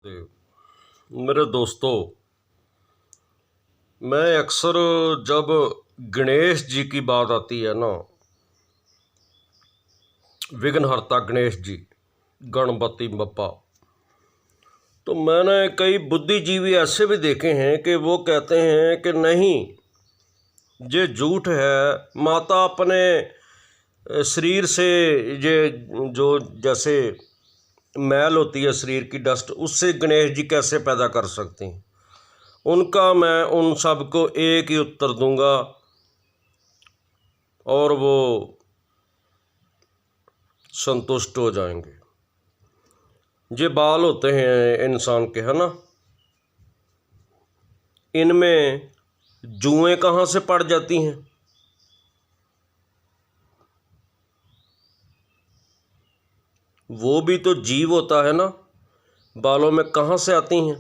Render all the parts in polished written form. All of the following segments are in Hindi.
मेरे दोस्तों, मैं अक्सर जब गणेश जी की बात आती है ना, विघ्नहर्ता गणेश जी, गणपति बप्पा, तो मैंने कई बुद्धिजीवी ऐसे भी देखे हैं कि वो कहते हैं कि नहीं, ये झूठ है। माता अपने शरीर से ये जो जैसे मैल होती है शरीर की, डस्ट, उससे गणेश जी कैसे पैदा कर सकती हैं। उनका मैं उन सब को एक ही उत्तर दूंगा और वो संतुष्ट हो जाएंगे। ये बाल होते हैं इंसान के, है ना, इनमें जुएं कहाँ से पड़ जाती हैं? वो भी तो जीव होता है ना, बालों में कहाँ से आती हैं?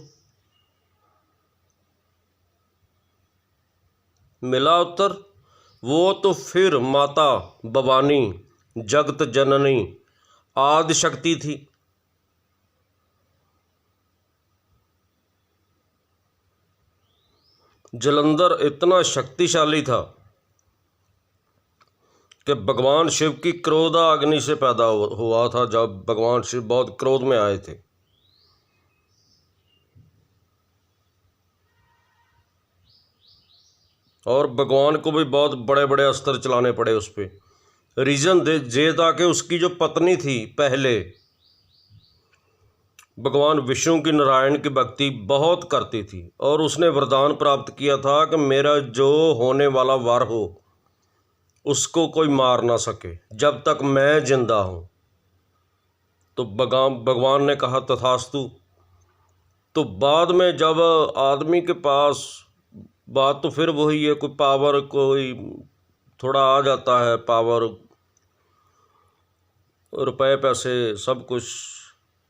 मिला उत्तर। वो तो फिर माता भवानी, जगत जननी, आदि शक्ति थी। जलंधर इतना शक्तिशाली था कि भगवान शिव की क्रोधाग्नि से पैदा हुआ था। जब भगवान शिव बहुत क्रोध में आए थे, और भगवान को भी बहुत बड़े बड़े अस्त्र चलाने पड़े उस पर। रीज़न ये था कि उसकी जो पत्नी थी पहले, भगवान विष्णु की, नारायण की भक्ति बहुत करती थी, और उसने वरदान प्राप्त किया था कि मेरा जो होने वाला वर हो उसको कोई मार ना सके जब तक मैं जिंदा हूँ। तो भगवान ने कहा तथास्तु। तो बाद में जब आदमी के पास बात तो फिर वही है, कोई पावर, कोई थोड़ा आ जाता है पावर, रुपए पैसे सब कुछ,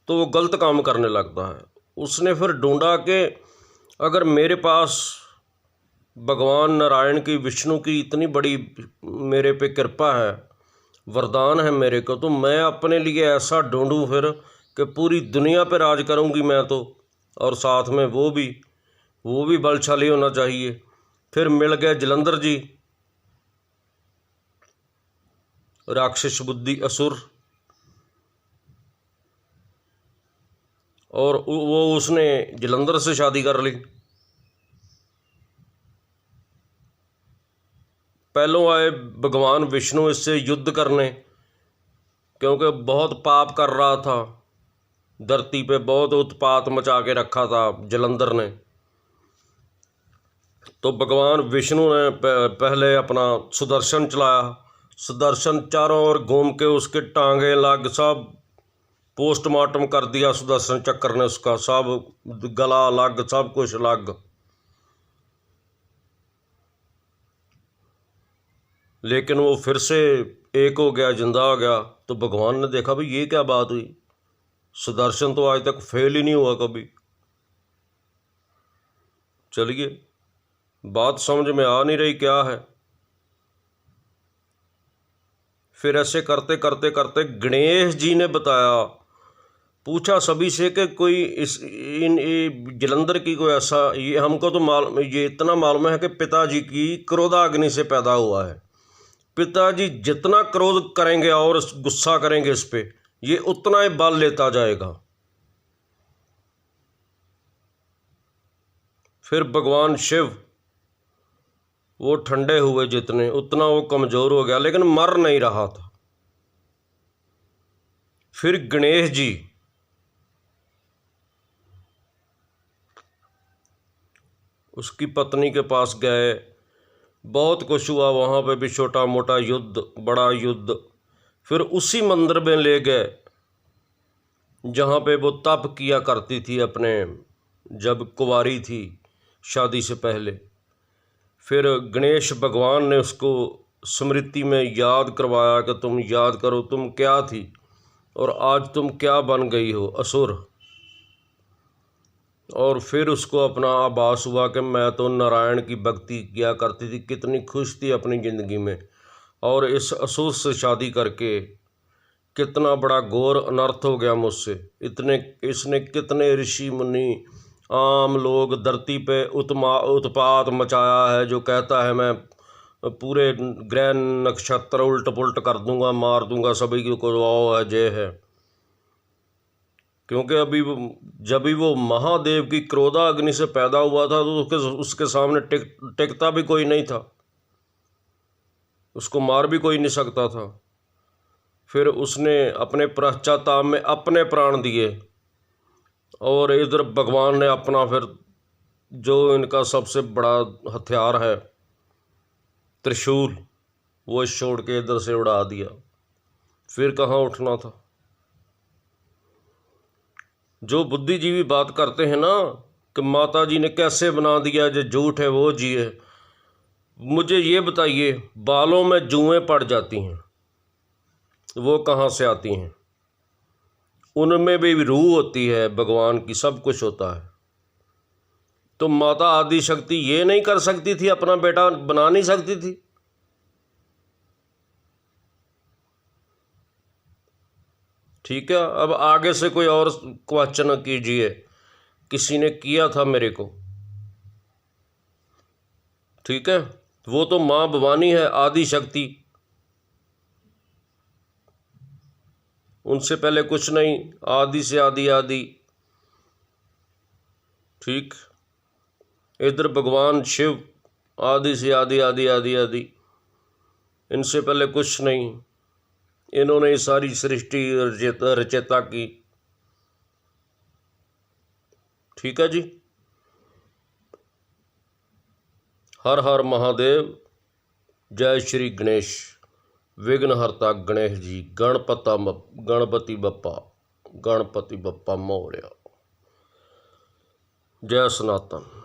तो वो गलत काम करने लगता है। उसने फिर ढूंढा कि अगर मेरे पास भगवान नारायण की, विष्णु की इतनी बड़ी मेरे पे कृपा है, वरदान है मेरे को, तो मैं अपने लिए ऐसा ढूंढूं फिर कि पूरी दुनिया पे राज करूंगी मैं तो, और साथ में वो भी बलशाली होना चाहिए। फिर मिल गए जलंधर जी, राक्षस बुद्धि असुर, और वो उसने जलंधर से शादी कर ली। पहलों आए भगवान विष्णु इससे युद्ध करने, क्योंकि बहुत पाप कर रहा था, धरती पे बहुत उत्पात मचा के रखा था जलंधर ने। तो भगवान विष्णु ने पहले अपना सुदर्शन चलाया। सुदर्शन चारों ओर घूम के उसके टांगे लग, सब पोस्टमार्टम कर दिया सुदर्शन चक्र ने उसका, सब गला अलग, सब कुछ अलग। लेकिन वो फिर से एक हो गया, जिंदा हो गया। तो भगवान ने देखा भाई ये क्या बात हुई, सुदर्शन तो आज तक फेल ही नहीं हुआ कभी। चलिए, बात समझ में आ नहीं रही क्या है। फिर ऐसे करते करते करते गणेश जी ने बताया, पूछा सभी से कि कोई जलंधर की कोई ऐसा, ये हमको तो ये इतना मालूम है कि पिताजी की क्रोधाग्नि से पैदा हुआ है। पिताजी जितना क्रोध करेंगे और गुस्सा करेंगे इस पे, ये उतना ही बल लेता जाएगा। फिर भगवान शिव वो ठंडे हुए जितने, उतना वो कमज़ोर हो गया, लेकिन मर नहीं रहा था। फिर गणेश जी उसकी पत्नी के पास गए, बहुत कुछ हुआ वहाँ पे भी, छोटा मोटा युद्ध, बड़ा युद्ध। फिर उसी मंदिर में ले गए जहाँ पे वो तप किया करती थी अपने, जब कुंवारी थी शादी से पहले। फिर गणेश भगवान ने उसको स्मृति में याद करवाया कि तुम याद करो तुम क्या थी और आज तुम क्या बन गई हो, असुर। और फिर उसको अपना आभास हुआ कि मैं तो नारायण की भक्ति किया करती थी, कितनी खुश थी अपनी ज़िंदगी में, और इस असुर से शादी करके कितना बड़ा घोर अनर्थ हो गया मुझसे। इसने कितने ऋषि मुनि आम लोग धरती पे उत्पात मचाया है, जो कहता है मैं पूरे ग्रह नक्षत्र उल्ट पुल्ट कर दूंगा, मार दूंगा सभी को, वाओ है, जय है। क्योंकि जब भी वो महादेव की क्रोधाग्नि से पैदा हुआ था तो उसके सामने टिकता भी कोई नहीं था, उसको मार भी कोई नहीं सकता था। फिर उसने अपने पश्चाताप में अपने प्राण दिए, और इधर भगवान ने अपना फिर जो इनका सबसे बड़ा हथियार है त्रिशूल, वो छोड़ के इधर से उड़ा दिया। फिर कहाँ उठना था। जो बुद्धिजीवी बात करते हैं ना कि माता जी ने कैसे बना दिया, जो झूठ है वो जी है, मुझे ये बताइए, बालों में जुएं पड़ जाती हैं, वो कहाँ से आती हैं? उनमें भी रूह होती है भगवान की, सब कुछ होता है। तो माता आदि शक्ति ये नहीं कर सकती थी, अपना बेटा बना नहीं सकती थी? ठीक है, अब आगे से कोई और क्वेश्चन कीजिए, किसी ने किया था मेरे को, ठीक है। वो तो माँ भवानी है, आदि शक्ति, उनसे पहले कुछ नहीं, आदि से आदि आदि, ठीक। इधर भगवान शिव आदि से आदि आदि आदि आदि, इनसे पहले कुछ नहीं, इन्होंने सारी सृष्टि रचेता की, ठीक है जी। हर हर महादेव, जय श्री गणेश, विघ्नहर्ता गणेश जी, गणपति बप्पा मोरया। जय सनातन।